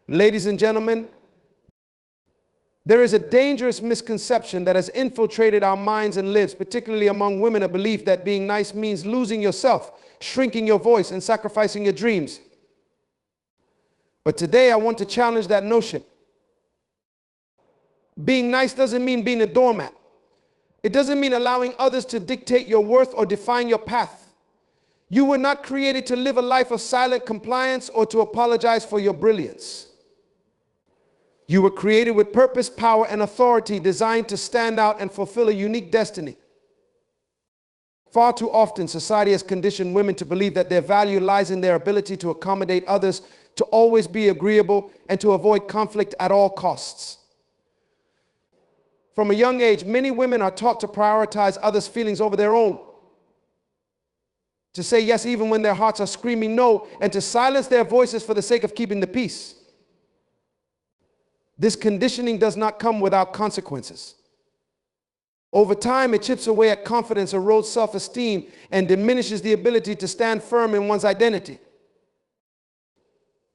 Ladies and gentlemen, there is a dangerous misconception that has infiltrated our minds and lives, particularly among women, a belief that being nice means losing yourself, shrinking your voice, and sacrificing your dreams. But today I want to challenge that notion. Being nice doesn't mean being a doormat. It doesn't mean allowing others to dictate your worth or define your path. You were not created to live a life of silent compliance or to apologize for your brilliance. You were created with purpose, power, and authority, designed to stand out and fulfill a unique destiny. Far too often, society has conditioned women to believe that their value lies in their ability to accommodate others, to always be agreeable, and to avoid conflict at all costs. From a young age, many women are taught to prioritize others' feelings over their own, to say yes even when their hearts are screaming no, and to silence their voices for the sake of keeping the peace. This conditioning does not come without consequences. Over time, it chips away at confidence, erodes self-esteem, and diminishes the ability to stand firm in one's identity.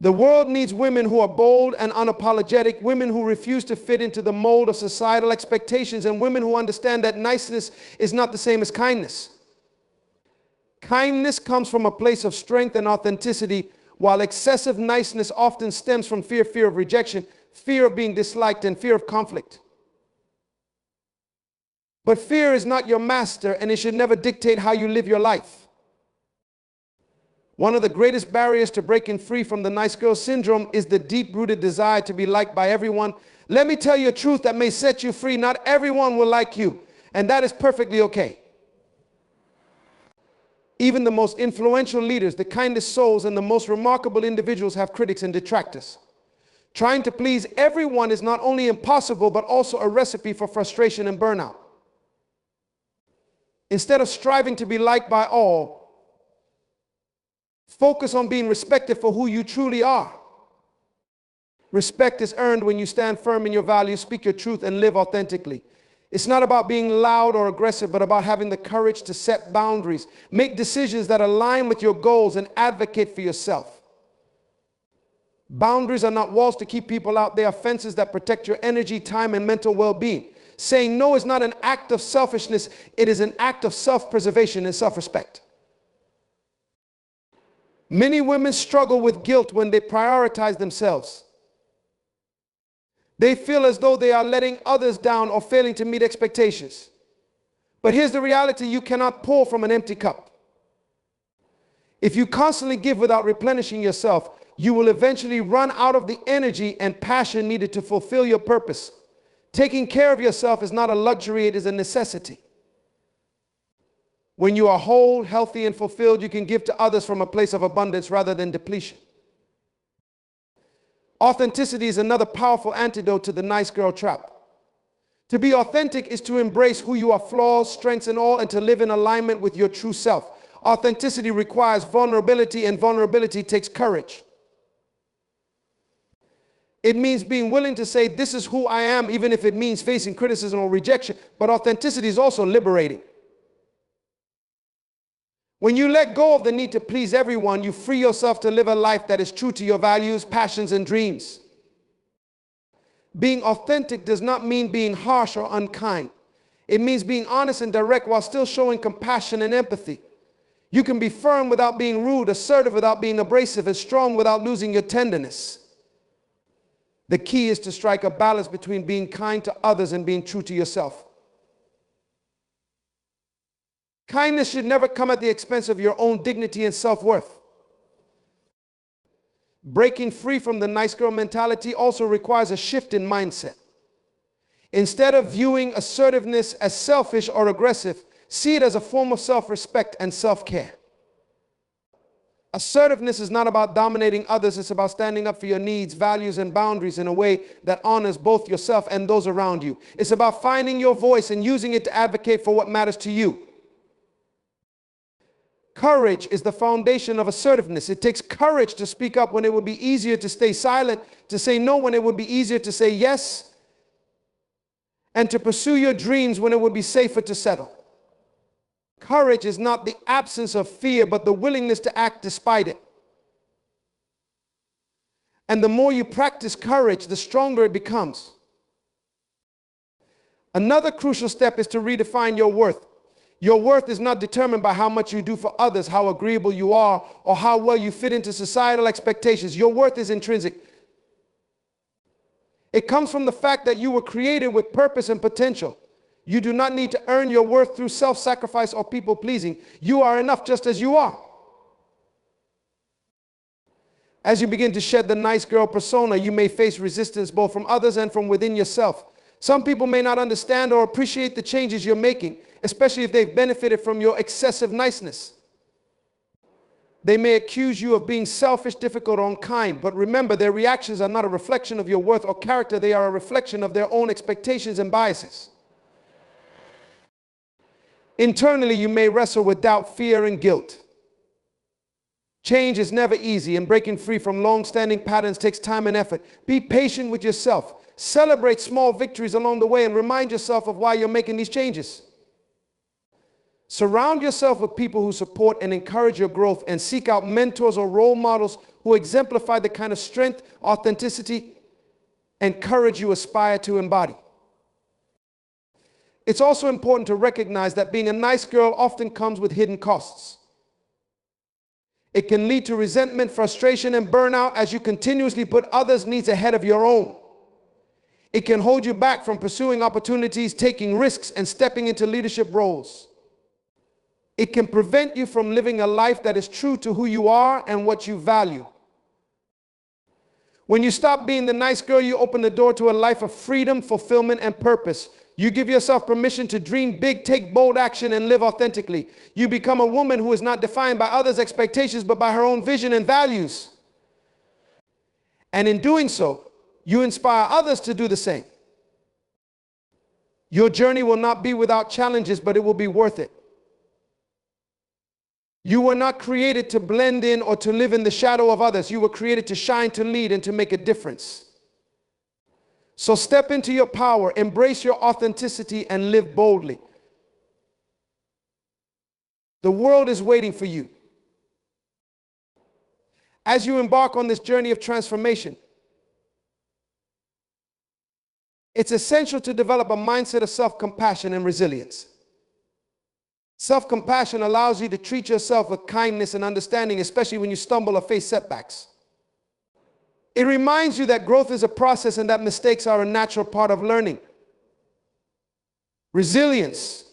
The world needs women who are bold and unapologetic, women who refuse to fit into the mold of societal expectations, and women who understand that niceness is not the same as kindness. Kindness comes from a place of strength and authenticity, while excessive niceness often stems from fear of rejection, fear of being disliked, and fear of conflict. But fear is not your master, and it should never dictate how you live your life. One of the greatest barriers to breaking free from the nice girl syndrome is the deep-rooted desire to be liked by everyone. Let me tell you a truth that may set you free. Not everyone will like you, and that is perfectly okay. Even the most influential leaders, the kindest souls, and the most remarkable individuals have critics and detractors. Trying to please everyone is not only impossible, but also a recipe for frustration and burnout. Instead of striving to be liked by all, focus on being respected for who you truly are. Respect is earned when you stand firm in your values, speak your truth, and live authentically. It's not about being loud or aggressive, but about having the courage to set boundaries, make decisions that align with your goals, and advocate for yourself. Boundaries are not walls to keep people out. They are fences that protect your energy, time, and mental well-being. Saying no is not an act of selfishness. It is an act of self-preservation and self-respect. Many women struggle with guilt when they prioritize themselves. They feel as though they are letting others down or failing to meet expectations. But here's the reality: you cannot pour from an empty cup. If you constantly give without replenishing yourself, you will eventually run out of the energy and passion needed to fulfill your purpose. Taking care of yourself is not a luxury, it is a necessity. When you are whole, healthy, and fulfilled, you can give to others from a place of abundance rather than depletion. Authenticity is another powerful antidote to the nice girl trap. To be authentic is to embrace who you are, flaws, strengths, and all, and to live in alignment with your true self. Authenticity requires vulnerability, and vulnerability takes courage. It means being willing to say, this is who I am, even if it means facing criticism or rejection. But authenticity is also liberating. When you let go of the need to please everyone, you free yourself to live a life that is true to your values, passions, and dreams. Being authentic does not mean being harsh or unkind. It means being honest and direct while still showing compassion and empathy. You can be firm without being rude, assertive without being abrasive, and strong without losing your tenderness. The key is to strike a balance between being kind to others and being true to yourself. Kindness should never come at the expense of your own dignity and self-worth. Breaking free from the nice girl mentality also requires a shift in mindset. Instead of viewing assertiveness as selfish or aggressive, see it as a form of self-respect and self-care. Assertiveness is not about dominating others. It's about standing up for your needs, values, and boundaries in a way that honors both yourself and those around you. It's about finding your voice and using it to advocate for what matters to you. Courage is the foundation of assertiveness. It takes courage to speak up when it would be easier to stay silent, to say no when it would be easier to say yes, and to pursue your dreams when it would be safer to settle. Courage is not the absence of fear, but the willingness to act despite it. And the more you practice courage, the stronger it becomes. Another crucial step is to redefine your worth. Your worth is not determined by how much you do for others, how agreeable you are, or how well you fit into societal expectations. Your worth is intrinsic. It comes from the fact that you were created with purpose and potential. You do not need to earn your worth through self-sacrifice or people-pleasing. You are enough just as you are. As you begin to shed the nice girl persona, you may face resistance both from others and from within yourself. Some people may not understand or appreciate the changes you're making, especially if they've benefited from your excessive niceness. They may accuse you of being selfish, difficult, or unkind, but remember, their reactions are not a reflection of your worth or character. They are a reflection of their own expectations and biases. Internally, you may wrestle with doubt, fear, and guilt. Change is never easy, and breaking free from long-standing patterns takes time and effort. Be patient with yourself. Celebrate small victories along the way and remind yourself of why you're making these changes. Surround yourself with people who support and encourage your growth, and seek out mentors or role models who exemplify the kind of strength, authenticity, and courage you aspire to embody. It's also important to recognize that being a nice girl often comes with hidden costs. It can lead to resentment, frustration, and burnout as you continuously put others' needs ahead of your own. It can hold you back from pursuing opportunities, taking risks, and stepping into leadership roles. It can prevent you from living a life that is true to who you are and what you value. When you stop being the nice girl, you open the door to a life of freedom, fulfillment, and purpose. You give yourself permission to dream big, take bold action, and live authentically. You become a woman who is not defined by others' expectations, but by her own vision and values. And in doing so, you inspire others to do the same. Your journey will not be without challenges, but it will be worth it. You were not created to blend in or to live in the shadow of others. You were created to shine, to lead, and to make a difference. So step into your power, embrace your authenticity, and live boldly. The world is waiting for you. As you embark on this journey of transformation, it's essential to develop a mindset of self-compassion and resilience. Self-compassion allows you to treat yourself with kindness and understanding, especially when you stumble or face setbacks. It reminds you that growth is a process and that mistakes are a natural part of learning. Resilience,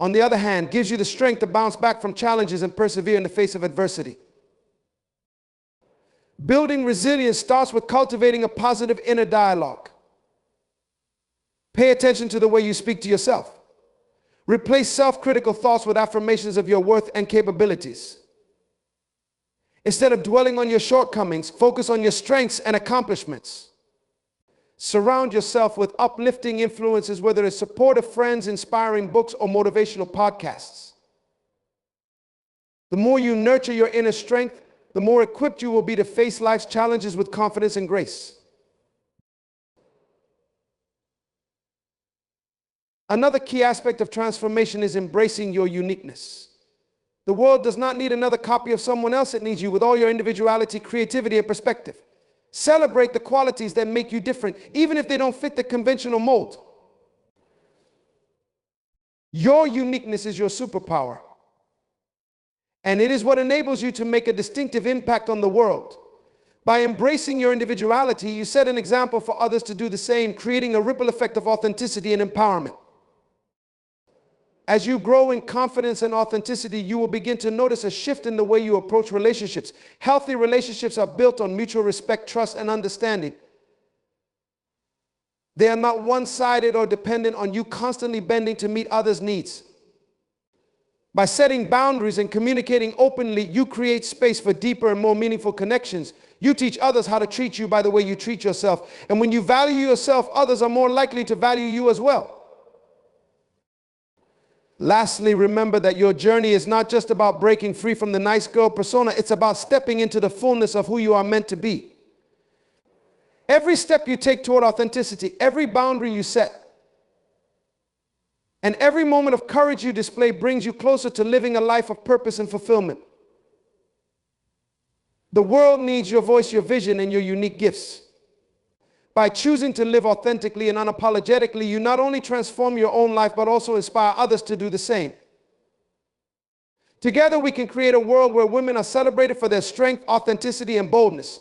on the other hand, gives you the strength to bounce back from challenges and persevere in the face of adversity. Building resilience starts with cultivating a positive inner dialogue. Pay attention to the way you speak to yourself. Replace self-critical thoughts with affirmations of your worth and capabilities. Instead of dwelling on your shortcomings, focus on your strengths and accomplishments. Surround yourself with uplifting influences, whether it's supportive friends, inspiring books, or motivational podcasts. The more you nurture your inner strength, the more equipped you will be to face life's challenges with confidence and grace. Another key aspect of transformation is embracing your uniqueness. The world does not need another copy of someone else. It needs you with all your individuality, creativity, and perspective. Celebrate the qualities that make you different, even if they don't fit the conventional mold. Your uniqueness is your superpower, and it is what enables you to make a distinctive impact on the world. By embracing your individuality, you set an example for others to do the same, creating a ripple effect of authenticity and empowerment. As you grow in confidence and authenticity, you will begin to notice a shift in the way you approach relationships. Healthy relationships are built on mutual respect, trust, and understanding. They are not one-sided or dependent on you constantly bending to meet others' needs. By setting boundaries and communicating openly, you create space for deeper and more meaningful connections. You teach others how to treat you by the way you treat yourself. And when you value yourself, others are more likely to value you as well. Lastly, remember that your journey is not just about breaking free from the nice girl persona. It's about stepping into the fullness of who you are meant to be. Every step you take toward authenticity, every boundary you set, and every moment of courage you display brings you closer to living a life of purpose and fulfillment. The world needs your voice, your vision, and your unique gifts. By choosing to live authentically and unapologetically, you not only transform your own life, but also inspire others to do the same. Together, we can create a world where women are celebrated for their strength, authenticity, and boldness.